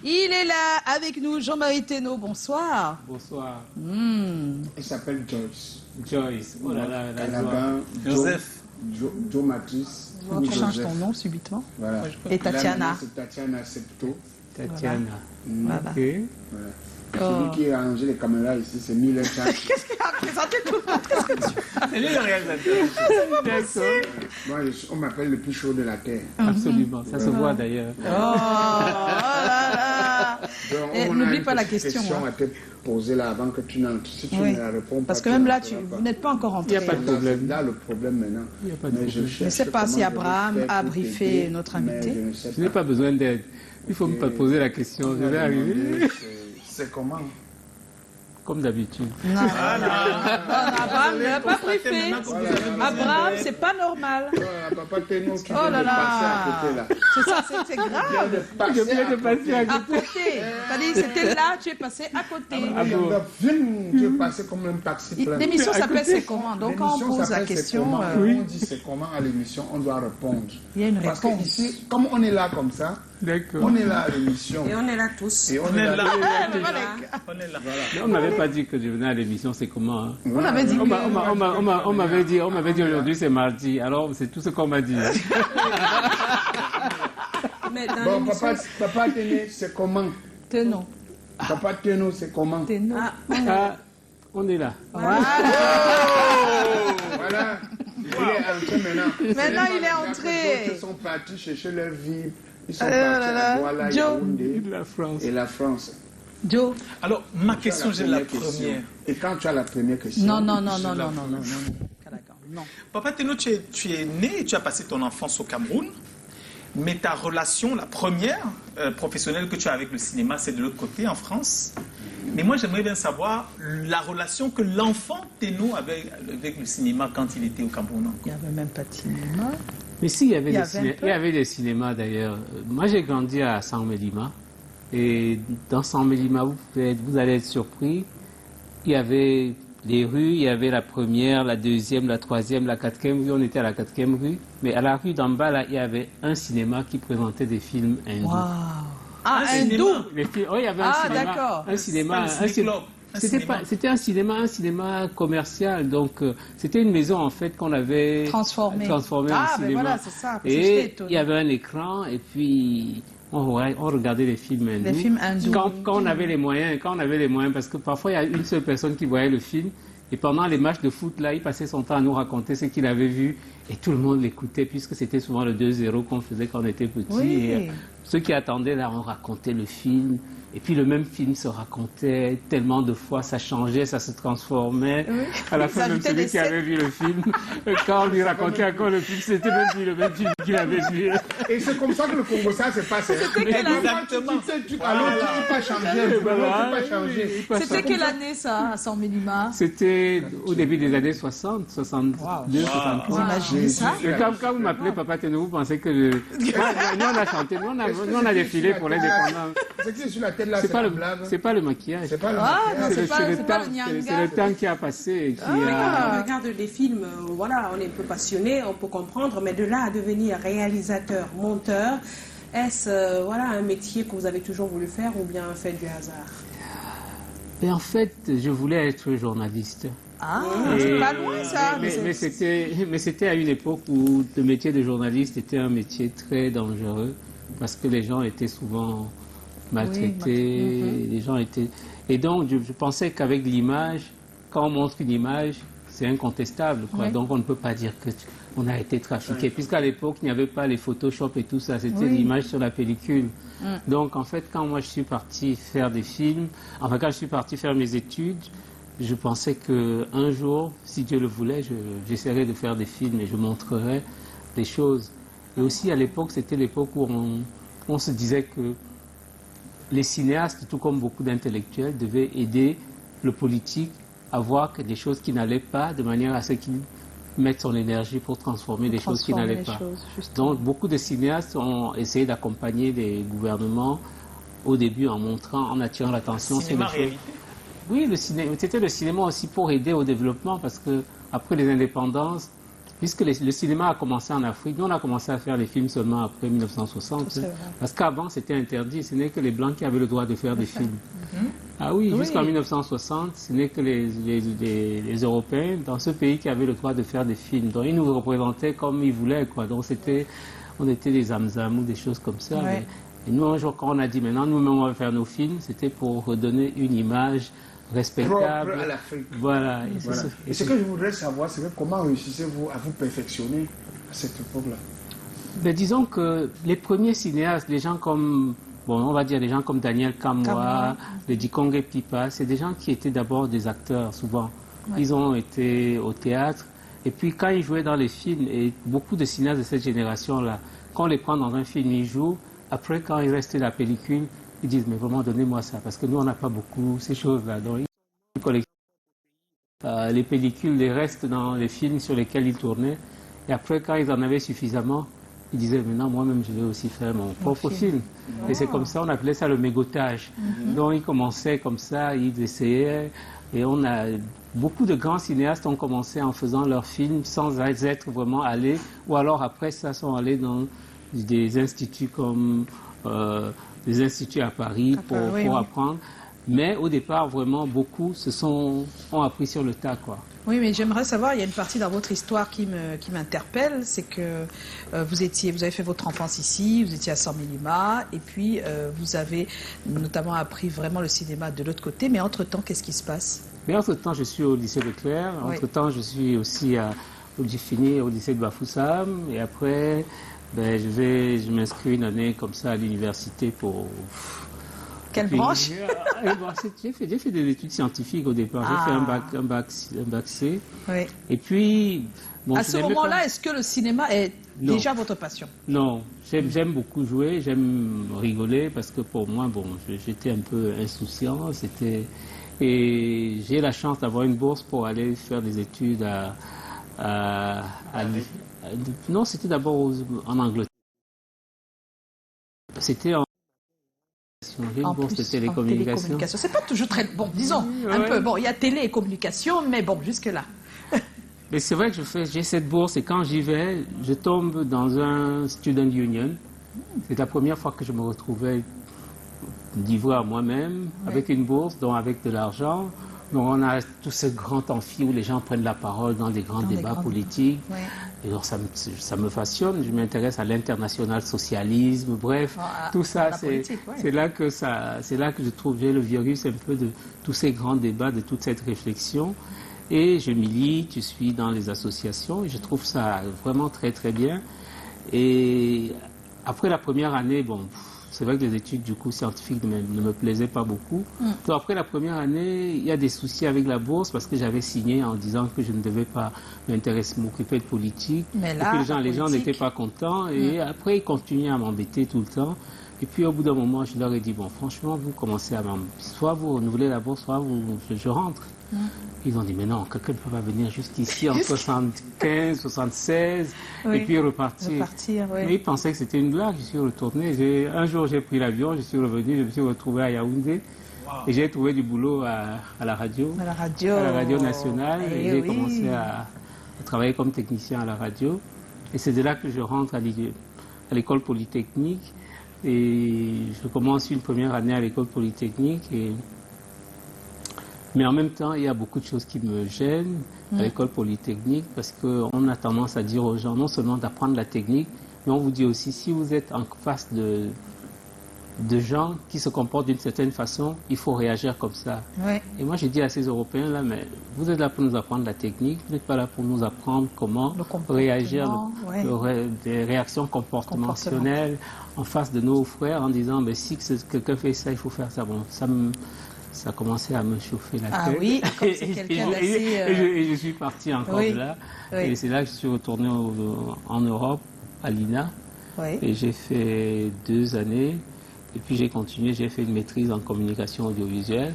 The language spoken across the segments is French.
Il est là avec nous, Jean-Marie Thénault, bonsoir. Bonsoir. Il s'appelle Joyce. Joyce, oh là là, Joseph. Joe Matrice. Tu changes ton nom subitement. Voilà. Et Tatiana. C'est Tatiana Septo. Tatiana. Voilà. Ok. Voilà. Celui qui a rangé les caméras ici, c'est Miller Chan. Qu'est-ce qu'il a représenté tout le monde? Qu'est-ce que tu fais? C'est lui le réalisateur. Moi, on m'appelle le plus chaud de la Terre. Absolument, ça se voit d'ailleurs. Oh là là. N'oublie pas la question. La question a été posée là avant que tu n'entres. Si tu ne la réponds pas. Parce que même là, vous n'êtes pas encore entré. Il n'y a pas de problème. Là, le problème maintenant. Il n'y a pas de problème. Je ne sais pas si Abraham a briefé notre invité. Je n'ai pas besoin d'aide. Il ne faut me pas poser la question. Je vais arriver. C'est comment? Comme d'habitude. Non, Abraham ne l'a pas briefé. Abraham, c'est pas normal. Papa Thénault, tu Oh là viens de passer à là. côté là. C'est ça, c'est grave. Je viens de passer à À côté. côté. C'est-à-dire, c'était là, tu es passé à côté. Tu es passé comme un taxi plein. L'émission s'appelle C'est comment? Donc quand on L'émission pose la s'appelle C'est question, comment. On dit c'est comment à l'émission, on doit répondre. il y a une Parce que réponse. ici, comme on est là comme ça, D'accord. on est là à l'émission. Et on est là tous. Et on est là. Mais on m'avait pas dit que je venais à l'émission, c'est comment hein? On avait dit On m'avait dit aujourd'hui c'est mardi, alors c'est tout ce qu'on m'a dit. Mais dans Bon, l'émission, papa Thénault, c'est comment? Thénault. Papa Thénault, c'est comment? Thénault. Ah, on est là. Voilà. Il est entré maintenant. Maintenant, il est Les entré. autres sont partis chercher leur vie. Ils sont là partis là. à Douala, Joe. Yaoundé De la France. et la France. Joe. Alors, ma question, j'ai la question. première. Et quand tu as la première question... Non. Papa Thénault, tu es né et tu as passé ton enfance au Cameroun, mais ta relation, la première professionnelle que tu as avec le cinéma, c'est de l'autre côté, en France. Mais moi, j'aimerais bien savoir la relation que l'enfant Thénault avait avec le cinéma quand il était au Cameroun. Il n'y avait même pas de cinéma. Mais si, il y avait avait des cinémas d'ailleurs. Moi, j'ai grandi à San Mélima. Et dans San Mélima, vous allez être surpris. Il y avait les rues, il y avait la première, la deuxième, la troisième, la quatrième rue. On était à la quatrième rue. Mais à la rue d'en bas, là, il y avait un cinéma qui présentait des films hindous. Waouh. Ah, Un hindou. Il y avait un cinéma. D'accord. Un cinéma. C'était un cinéma commercial, donc c'était une maison en fait qu'on avait transformée en cinéma. Mais voilà, c'est ça. Et il y avait un écran et puis on regardait les films hindous. Les films hindous. Quand on avait les moyens, parce que parfois il y a une seule personne qui voyait le film. Et pendant les matchs de foot, là, il passait son temps à nous raconter ce qu'il avait vu. Et tout le monde l'écoutait, puisque c'était souvent le 2-0 qu'on faisait quand on était petit. Oui. Et ceux qui attendaient, là, on racontait le film. Et puis le même film se racontait tellement de fois, ça changeait, ça se transformait. Oui. À la fin, même celui qui avait vu le film, quand on lui racontait encore le film, c'était même plus le même film qu'il avait vu. Et c'est comme ça que le Congo, ça s'est passé. Exactement. Alors, tu ne peux pas changer. C'était quelle année ça, à San Mélima? C'était au début des années 60, 62, 63. Vous imaginez ça? Quand vous m'appelez Papa Thénault, vous pensez que nous on a chanté, nous on a défilé pour l'indépendance. Ce qui est sur la tête là, C'est c'est pas la blague. c'est pas le maquillage. C'est pas le Ah, non, maquillage. c'est pas le C'est nyanga. le temps qui a passé et qui quand a... on regarde des films, voilà, on est un peu passionné, on peut comprendre, mais de là à devenir réalisateur, monteur, est-ce voilà, un métier que vous avez toujours voulu faire ou bien fait du hasard? Et en fait, je voulais être journaliste. Ah, c'est pas loin ça. Mais c'était à une époque où le métier de journaliste était un métier très dangereux parce que les gens étaient souvent maltraités, les gens étaient... Et donc, je pensais qu'avec l'image, quand on montre une image, c'est incontestable, quoi. Oui. Donc, on ne peut pas dire qu'on a été trafiqué. Puisqu'à l'époque, il n'y avait pas les Photoshop et tout ça, c'était l'image sur la pellicule. Donc, en fait, quand moi, je suis parti faire des films, enfin, quand je suis parti faire mes études, je pensais qu'un jour, si Dieu le voulait, j'essaierais de faire des films et je montrerais des choses. Et aussi, à l'époque, c'était l'époque où on se disait que les cinéastes, tout comme beaucoup d'intellectuels, devaient aider le politique à voir que des choses qui n'allaient pas, de manière à ce qu'il mette son énergie pour transformer des choses qui n'allaient pas. Donc beaucoup de cinéastes ont essayé d'accompagner les gouvernements au début en montrant, en attirant l'attention sur les choses. Oui, c'était le cinéma aussi pour aider au développement parce que après les indépendances, puisque le cinéma a commencé en Afrique, nous on a commencé à faire des films seulement après 1960, parce qu'avant c'était interdit, ce n'est que les Blancs qui avaient le droit de faire des films. Ah oui, jusqu'en 1960, ce n'est que les Européens dans ce pays qui avaient le droit de faire des films. Donc ils nous représentaient comme ils voulaient, quoi. Donc on était des zamzam ou des choses comme ça. Ouais. Et nous, un jour, quand on a dit maintenant, nous-mêmes, on va faire nos films, c'était pour redonner une image respectable. Propre à l'Afrique. Voilà. Voilà. Et ce que je voudrais savoir, c'est que comment réussissez-vous à vous perfectionner à cette époque-là? Ben, disons que les premiers cinéastes, les gens comme, bon, on va dire des gens comme Daniel Kamwa, le Dikongue Pipa, c'est des gens qui étaient d'abord des acteurs, souvent. Ouais. Ils ont été au théâtre. Et puis quand ils jouaient dans les films, et beaucoup de cinéastes de cette génération-là, quand on les prend dans un film, ils jouent. Après, quand il reste la pellicule, ils disent, mais vraiment, donnez-moi ça, parce que nous, on n'a pas beaucoup ces choses-là. Donc, ils collectionnent les pellicules, les restes dans les films sur lesquels ils tournaient. Et après, quand ils en avaient suffisamment, ils disaient, maintenant, moi-même, je vais aussi faire mon propre film. Et c'est comme ça, on appelait ça le mégotage. Donc, ils commençaient comme ça, ils essayaient. Et beaucoup de grands cinéastes ont commencé en faisant leurs films sans être vraiment allés, ou alors après ça, sont allés dans des instituts comme des instituts à Paris pour apprendre. Mais au départ, vraiment, beaucoup ont appris sur le tas, quoi. Oui, mais j'aimerais savoir, il y a une partie dans votre histoire qui m'interpelle, c'est que vous avez fait votre enfance ici, vous étiez à San Milima, et puis vous avez notamment appris vraiment le cinéma de l'autre côté, mais entre-temps, qu'est-ce qui se passe? Mais entre-temps, je suis au lycée de Claire, entre-temps, je suis aussi j'ai fini au lycée de Bafoussam, et après, ben, je m'inscris une année comme ça à l'université pour... Quelle branche? J'ai fait des études scientifiques au départ. J'ai fait un bac C. Oui. Et puis... Bon, à ce moment-là, est-ce que le cinéma est déjà votre passion? Non. J'aime beaucoup jouer, j'aime rigoler, parce que pour moi, bon, j'étais un peu insouciant. Et j'ai la chance d'avoir une bourse pour aller faire des études non, c'était d'abord en Angleterre. C'était j'ai une bourse de télécommunication. C'est pas toujours très bon, disons, un peu. Bon, il y a télé et communication, mais bon, jusque-là. Mais c'est vrai que j'ai cette bourse et quand j'y vais, je tombe dans un student union. C'est la première fois que je me retrouvais d'Ivoire moi-même, avec une bourse, donc avec de l'argent. Donc on a tout ce grand amphi où les gens prennent la parole dans des grands débats politiques. Ouais. Et donc ça me fascine. Je m'intéresse à l'international socialisme, bref, tout ça. C'est là que je trouvais le virus un peu de tous ces grands débats, de toute cette réflexion. Et je milite, je suis dans les associations et je trouve ça vraiment très très bien. Et après la première année, bon, c'est vrai que les études du coup scientifiques ne me plaisaient pas beaucoup. Donc après la première année, il y a des soucis avec la bourse parce que j'avais signé en disant que je ne devais pas m'occuper de politique. Mais là, et que les gens n'étaient pas contents. Et après, ils continuaient à m'embêter tout le temps. Et puis au bout d'un moment, je leur ai dit, bon, franchement, vous commencez à m'embêter. Soit vous renouvelez la bourse, soit je rentre. Ils ont dit, mais non, quelqu'un ne peut pas venir jusqu'ici en 75, 76 et puis repartir. Mais ils pensaient que c'était une blague. Je suis retourné. Un jour, j'ai pris l'avion, je suis revenu, je me suis retrouvé à Yaoundé. Et j'ai trouvé du boulot à la radio. À la radio nationale. Et j'ai commencé à travailler comme technicien à la radio. Et c'est de là que je rentre à l'école polytechnique. Et je commence une première année à l'école polytechnique. Mais en même temps, il y a beaucoup de choses qui me gênent à l'école polytechnique parce qu'on a tendance à dire aux gens non seulement d'apprendre la technique, mais on vous dit aussi si vous êtes en face de gens qui se comportent d'une certaine façon, il faut réagir comme ça. Ouais. Et moi, je dis à ces Européens-là, mais vous êtes là pour nous apprendre la technique, vous n'êtes pas là pour nous apprendre comment réagir, des réactions comportementales en face de nos frères en disant, ben, si quelqu'un fait ça, il faut faire ça. Bon, ça a commencé à me chauffer la tête. Ah oui, comme c'est quelqu'un d'assez... Et je suis parti encore de là. Oui. Et c'est là que je suis retourné en Europe, à l'INA. Oui. Et j'ai fait 2 années. Et puis j'ai continué, j'ai fait une maîtrise en communication audiovisuelle.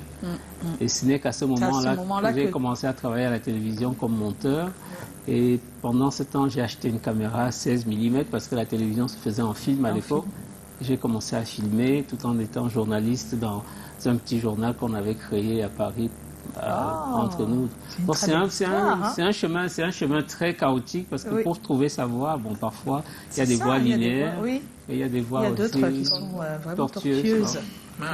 Et ce n'est qu'à ce moment-là que j'ai commencé à travailler à la télévision comme monteur. Et pendant ce temps, j'ai acheté une caméra 16 mm parce que la télévision se faisait en film à l'époque. J'ai commencé à filmer tout en étant journaliste dans un petit journal qu'on avait créé à Paris entre nous. Donc c'est un chemin très chaotique parce que pour trouver sa voie, bon, parfois il y a des voies linéaires, et il y a des voies aussi d'autres qui sont vraiment tortueuses.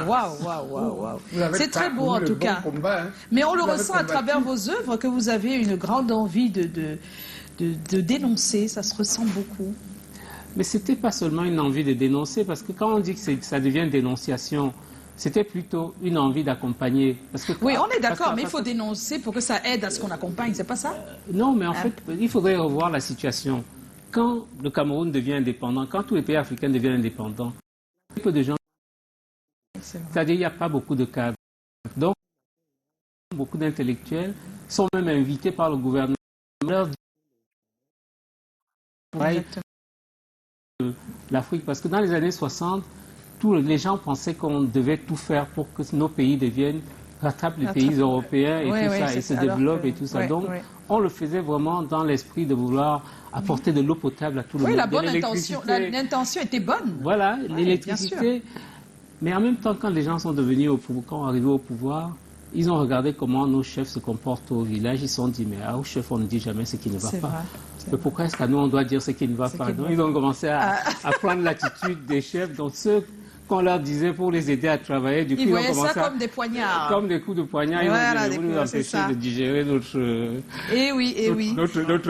Waouh. C'est très beau en tout cas. Combat, hein. Mais on le ressent à travers vos œuvres que vous avez une grande envie de dénoncer, ça se ressent beaucoup. Mais c'était pas seulement une envie de dénoncer, parce que quand on dit que ça devient une dénonciation, c'était plutôt une envie d'accompagner. Oui, on est d'accord, mais il faut dénoncer pour que ça aide à ce qu'on accompagne, c'est pas ça? Non, mais en fait, il faudrait revoir la situation. Quand le Cameroun devient indépendant, quand tous les pays africains deviennent indépendants, il y a peu de gens. C'est-à-dire qu'il n'y a pas beaucoup de cadres. Donc, beaucoup d'intellectuels sont même invités par le gouvernement. L'Afrique, parce que dans les années 60, les gens pensaient qu'on devait tout faire pour que nos pays rattrapent les pays européens et tout ça, et se développent et tout ça. Donc, on le faisait vraiment dans l'esprit de vouloir apporter de l'eau potable à tout le monde. Oui, la bonne intention, l'intention était bonne. Voilà, l'électricité. Mais en même temps, quand les gens sont devenus arrivés au pouvoir, ils ont regardé comment nos chefs se comportent au village. Ils se sont dit, mais aux chefs, on ne dit jamais ce qui ne va pas. Mais pourquoi est-ce qu'à nous, on doit dire ce qui ne va pas? Donc, ils ont commencé à prendre l'attitude des chefs. Donc, ceux qu'on leur disait pour les aider à travailler, du coup, ils voyaient ça comme des poignards. Comme des coups de poignard. Ils vont nous empêcher de digérer notre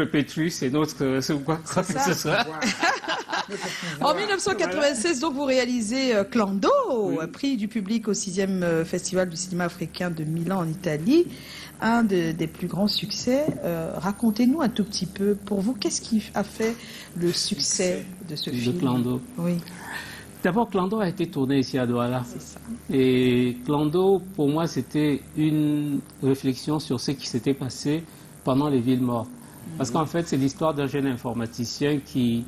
pétrus et notre... quoi que ce soit. En 1996, donc, vous réalisez Clando, prix du public au 6e Festival du cinéma africain de Milan en Italie, un des plus grands succès. Racontez-nous un tout petit peu, pour vous, qu'est-ce qui a fait le succès de ce film? De Clando. Oui. D'abord, Clando a été tourné ici à Douala. C'est ça. Et Clando, pour moi, c'était une réflexion sur ce qui s'était passé pendant les villes mortes. Parce qu'en fait, c'est l'histoire d'un jeune informaticien qui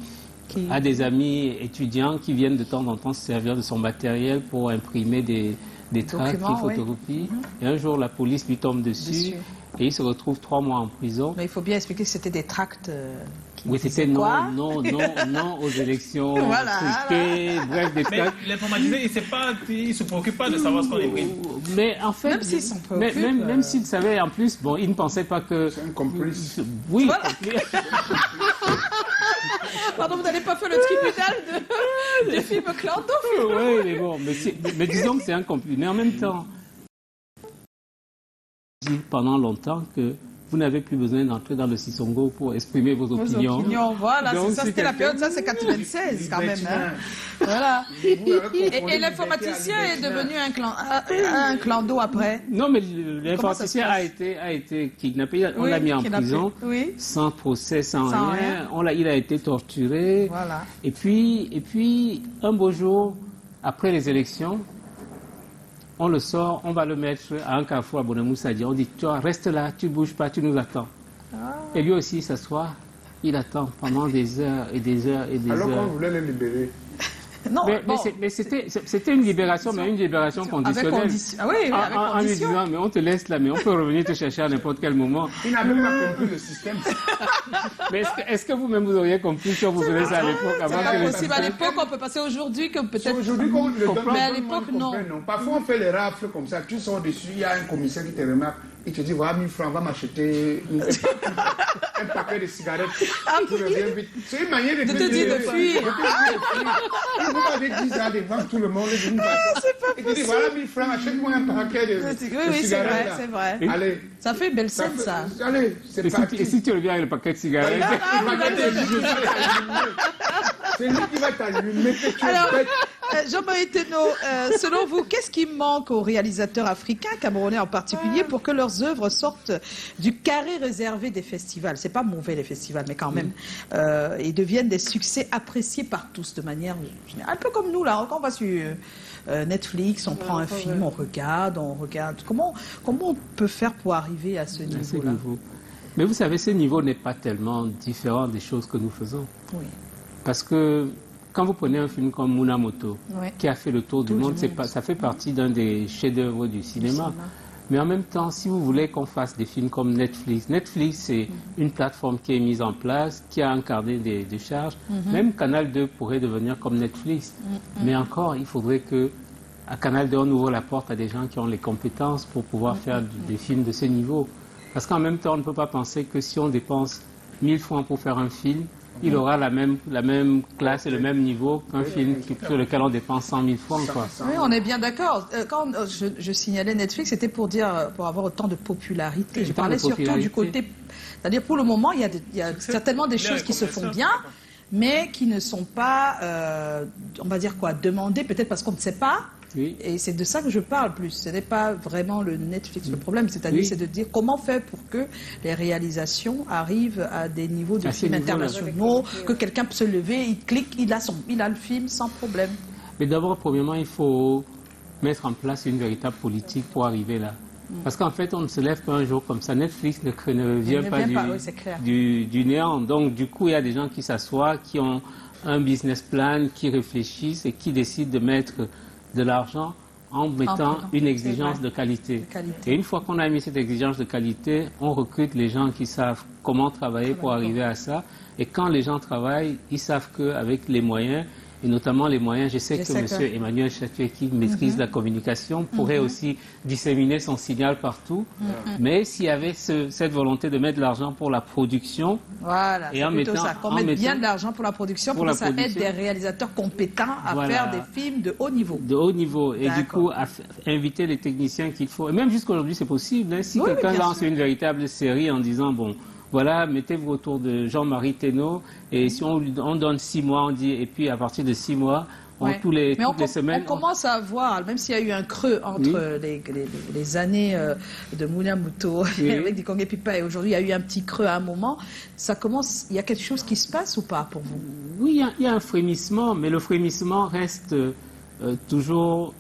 a des amis étudiants qui viennent de temps en temps se servir de son matériel pour imprimer des tracts qu'il photocopie. Et un jour, la police lui tombe dessus et il se retrouve 3 mois en prison. Mais il faut bien expliquer que c'était des tracts oui, c'était non aux élections, truquées, bref, des tracts. Mais l'informaticien, il ne se préoccupe pas de savoir ce qu'on écrit. Mais en fait, même s'il savait, en plus, bon, il ne pensait pas que... C'est un complice. Oui, complice. Pardon, vous n'avez pas fait le tribunal du film Clando? Oui, mais bon, mais disons que c'est un complice. Mais en même temps, j'ai dit pendant longtemps que vous n'avez plus besoin d'entrer dans le Sisongo pour exprimer vos opinions. Voilà, c'est ça, c'était la période, ça c'est 96 quand même. Hein. Voilà. Et l'informaticien est devenu un clando après. Non, mais l'informaticien a été kidnappé, on l'a mis en prison, sans procès, sans rien. Il a été torturé. Voilà. Et puis, un beau jour, après les élections, on le sort, on va le mettre à un carrefour à Bonamoussadi. On dit, toi, reste là, tu ne bouges pas, tu nous attends. Et lui aussi, il s'assoit, il attend pendant des heures et des heures et des heures. Alors qu'on voulait le libérer. Non, mais c'était une libération, mais une libération conditionnelle. En lui disant, mais on te laisse là, mais on peut revenir te chercher à n'importe quel moment. Il n'avait pas compris le système. Mais est-ce que vous-même vous auriez compris que vous faisiez ça à l'époque? C'est pas possible. À l'époque, on peut passer aujourd'hui que peut-être... Aujourd'hui, qu'on le donne, mais à l'époque, non. Parfois, on fait les rafles comme ça. Tu sors dessus, il y a un commissaire qui te remarque. Il te dit, voilà, 1000 francs, va m'acheter un paquet de cigarettes. Tu reviens vite. C'est une manière de te dire de fuir. Vous m'avez dit ça devant tout le monde. Il te dit, voilà 1000 francs, achète-moi un paquet de cigarettes. Oui, c'est vrai. Allez. Ça fait belle scène, ça. Allez, c'est parti. Et si tu reviens avec le paquet de cigarettes? C'est lui qui va t'allumer. Alors, Jean-Marie Thénault, selon vous, qu'est-ce qui manque aux réalisateurs africains, camerounais en particulier, pour que leurs œuvres sortent du carré réservé des festivals? C'est pas mauvais les festivals, mais quand même, et deviennent des succès appréciés par tous de manière générale. Un peu comme nous là, quand on va sur Netflix, on prend un film, on regarde. Comment on peut faire pour arriver à ce niveau-là? Mais vous savez, ce niveau n'est pas tellement différent des choses que nous faisons. Oui. Parce que quand vous prenez un film comme Munamoto, qui a fait le tour du monde, ça fait partie d'un des chefs-d'œuvre du cinéma. Mais en même temps, si vous voulez qu'on fasse des films comme Netflix, c'est une plateforme qui est mise en place, qui a incarné des charges. Même Canal 2 pourrait devenir comme Netflix. Mais encore, il faudrait que à Canal 2, on ouvre la porte à des gens qui ont les compétences pour pouvoir faire des films de ce niveau. Parce qu'en même temps, on ne peut pas penser que si on dépense 1000 francs pour faire un film, il aura la même classe et le même niveau qu'un film sur lequel on dépense 100 000 francs. Quoi. Oui, on est bien d'accord. Quand je signalais Netflix, c'était pour avoir autant de popularité. Je parlais surtout du côté... C'est-à-dire, pour le moment, il y a certainement des choses qui se font bien, mais qui ne sont pas, on va dire quoi, demandées, peut-être parce qu'on ne sait pas. Oui. Et c'est de ça que je parle plus. Ce n'est pas vraiment le Netflix le problème, c'est-à-dire c'est de dire comment faire pour que les réalisations arrivent à des niveaux de films internationaux, que quelqu'un peut se lever, il clique, il a le film sans problème. Mais d'abord, premièrement, il faut mettre en place une véritable politique pour arriver là. Parce qu'en fait, on ne se lève pas un jour comme ça. Netflix ne vient pas du néant. Donc, du coup, il y a des gens qui s'assoient, qui ont un business plan, qui réfléchissent et qui décident de mettre de l'argent en mettant une exigence de qualité. Et une fois qu'on a mis cette exigence de qualité, on recrute les gens qui savent comment travailler pour arriver à ça. Et quand les gens travaillent, ils savent qu'avec les moyens, et notamment les moyens, je sais que M. Emmanuel Chatué, qui maîtrise la communication, pourrait aussi disséminer son signal partout. Mais s'il y avait cette volonté de mettre de l'argent pour la production, voilà, et en mettant ça, qu'on mette bien de l'argent pour la production, pour que ça aide des réalisateurs compétents à faire des films de haut niveau. De haut niveau, et du coup, à inviter les techniciens qu'il faut. Et même jusqu'à aujourd'hui, c'est possible. Hein, si quelqu'un lance une véritable série en disant, bon, voilà, mettez-vous autour de Jean-Marie Thénault, et si on donne 6 mois, on dit, et puis à partir de 6 mois, toutes les semaines... On commence à voir, même s'il y a eu un creux entre les années de Moulin Mouto avec des Congué Pipa, et aujourd'hui il y a eu un petit creux à un moment, il y a quelque chose qui se passe ou pas pour vous? Oui, il y a un frémissement, mais le frémissement reste toujours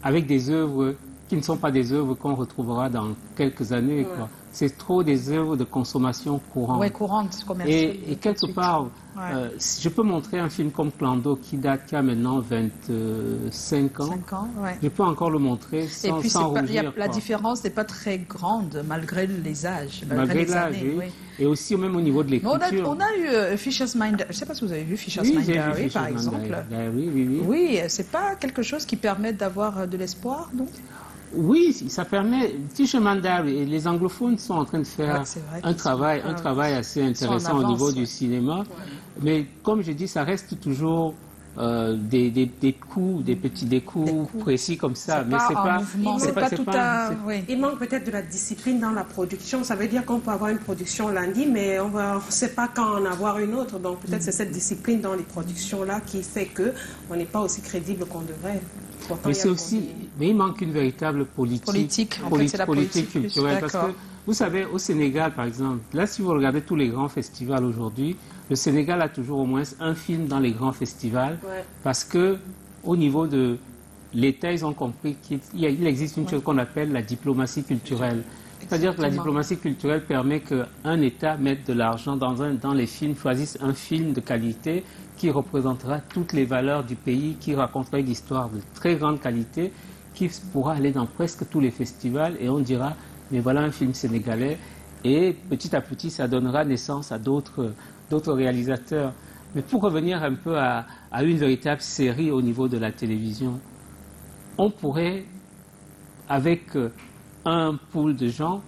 avec des œuvres qui ne sont pas des œuvres qu'on retrouvera dans quelques années, quoi. C'est trop des œuvres de consommation courante. Oui, courante, commerciale. Et quelque part, je peux montrer un film comme Clando qui a maintenant 25 ans. 5 ans, je peux encore le montrer sans rougir. La différence n'est pas très grande malgré les âges, malgré les années. Oui. Et aussi même au niveau de l'écriture. On a eu Fisher's Mind, je ne sais pas si vous avez vu Fisher's Mind Diary, par exemple. Oui, c'est pas quelque chose qui permet d'avoir de l'espoir, non? Oui, ça permet. Fisher's Diary, et les anglophones sont en train de faire un travail assez intéressant au niveau du cinéma. Mais comme je dis, ça reste toujours des coups, des petits coups précis comme ça. Mais c'est pas tout un... Il manque peut-être de la discipline dans la production. Ça veut dire qu'on peut avoir une production lundi, mais on ne sait pas quand en avoir une autre. Donc peut-être c'est cette discipline dans les productions-là qui fait qu'on n'est pas aussi crédible qu'on devrait. Mais il manque une véritable politique culturelle. Parce que, vous savez, au Sénégal, par exemple, là, si vous regardez tous les grands festivals aujourd'hui, le Sénégal a toujours au moins un film dans les grands festivals, parce que au niveau de l'État, ils ont compris qu'il existe une chose qu'on appelle la diplomatie culturelle. C'est-à-dire que la diplomatie culturelle permet qu'un État mette de l'argent dans les films, choisisse un film de qualité qui représentera toutes les valeurs du pays, qui racontera une histoire de très grande qualité, qui pourra aller dans presque tous les festivals, et on dira, mais voilà un film sénégalais, et petit à petit, ça donnera naissance à d'autres réalisateurs. Mais pour revenir un peu à une véritable série au niveau de la télévision, on pourrait, avec un pool de gens,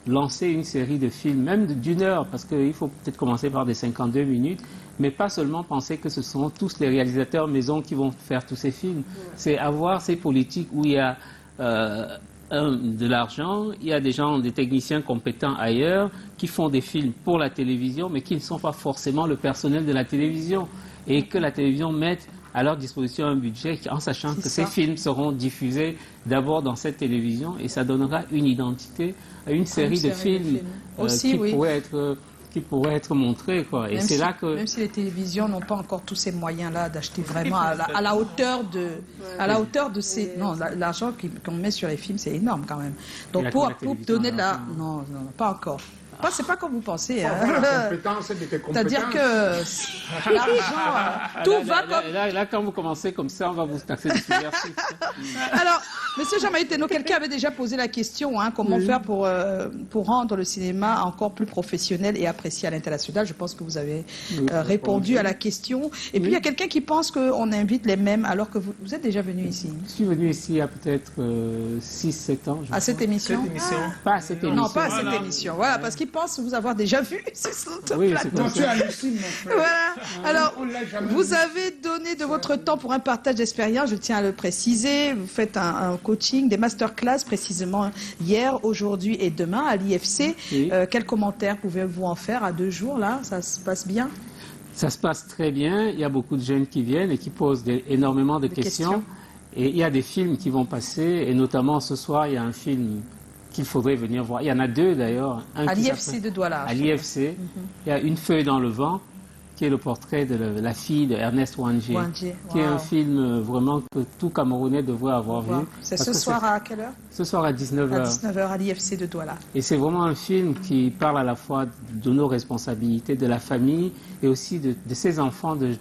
lancer une série de films, même d'1 heure, parce qu'il faut peut-être commencer par des 52 minutes, mais pas seulement penser que ce sont tous les réalisateurs maison qui vont faire tous ces films. C'est avoir ces politiques où il y a de l'argent, il y a des techniciens compétents ailleurs qui font des films pour la télévision, mais qui ne sont pas forcément le personnel de la télévision, et que la télévision mette à leur disposition un budget en sachant que ces films seront diffusés d'abord dans cette télévision, et ça donnera une identité à une série de films qui pourraient être montrés, quoi. Et c'est là que... Même si les télévisions n'ont pas encore tous ces moyens-là d'acheter vraiment à la hauteur de ces... Non, l'argent qu'on met sur les films, c'est énorme quand même. Donc pour donner de la... Non, pas encore. C'est pas comme vous pensez. Faut avoir la compétence de tes compétences. C'est-à-dire que l'argent, tout va comme... Là, quand vous commencez comme ça, on va vous taxer de subversif. Alors, Monsieur Jean-Marie Thénault, quelqu'un avait déjà posé la question, comment faire pour rendre le cinéma encore plus professionnel et apprécié à l'international. Je pense que vous avez répondu à la question. Et puis, il y a quelqu'un qui pense qu'on invite les mêmes alors que vous êtes déjà venu ici. Je suis venu ici il y a peut-être 6-7 ans. À cette émission? Pas à cette émission. Non, pas à cette émission. Voilà, parce qu'ils pensent vous avoir déjà vu. C'est son Non, tu hallucines, mon frère. Voilà. Alors, vous avez donné de votre temps pour un partage d'expérience, je tiens à le préciser. Vous faites un coaching, des masterclass précisément hier, aujourd'hui et demain à l'IFC. Oui. Quels commentaires pouvez-vous en faire à 2 jours là? Ça se passe bien? Ça se passe très bien. Il y a beaucoup de jeunes qui viennent et qui posent énormément de questions. Et il y a des films qui vont passer. Et notamment ce soir, il y a un film qu'il faudrait venir voir. Il y en a 2 d'ailleurs. À l'IFC de Douala. À l'IFC. Il y a Une feuille dans le vent, qui est le portrait de la fille de Ernest Wangé, qui est un film vraiment que tout Camerounais devrait avoir vu. C'est ce soir à quelle heure? Ce soir à 19h. À 19h à l'IFC de Douala. Et c'est vraiment un film qui parle à la fois de nos responsabilités, de la famille et aussi de ces enfants de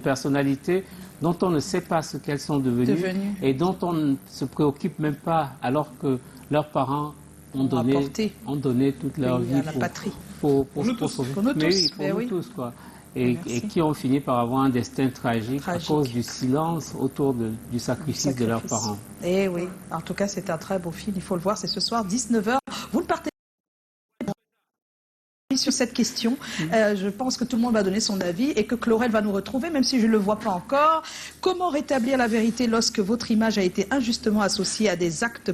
personnalités dont on ne sait pas ce qu'elles sont devenues et dont on ne se préoccupe même pas alors que leurs parents ont donné toute leur vie à la patrie. Pour nous tous, quoi. Et qui ont fini par avoir un destin tragique à cause du silence autour du sacrifice de leurs parents. Eh oui, en tout cas c'est un très beau film, il faut le voir, c'est ce soir 19h. Vous ne partez sur cette question, je pense que tout le monde va donner son avis et que Chlorel va nous retrouver, même si je ne le vois pas encore. Comment rétablir la vérité lorsque votre image a été injustement associée à des actes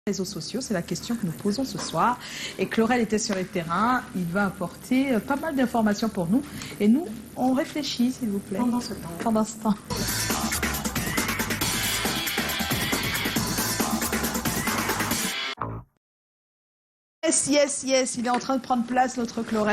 réseaux sociaux, c'est la question que nous posons ce soir. Et Chlorel était sur les terrains, il va apporter pas mal d'informations pour nous. Et nous, on réfléchit, s'il vous plaît. Pendant ce temps. Yes, il est en train de prendre place, notre Chlorel.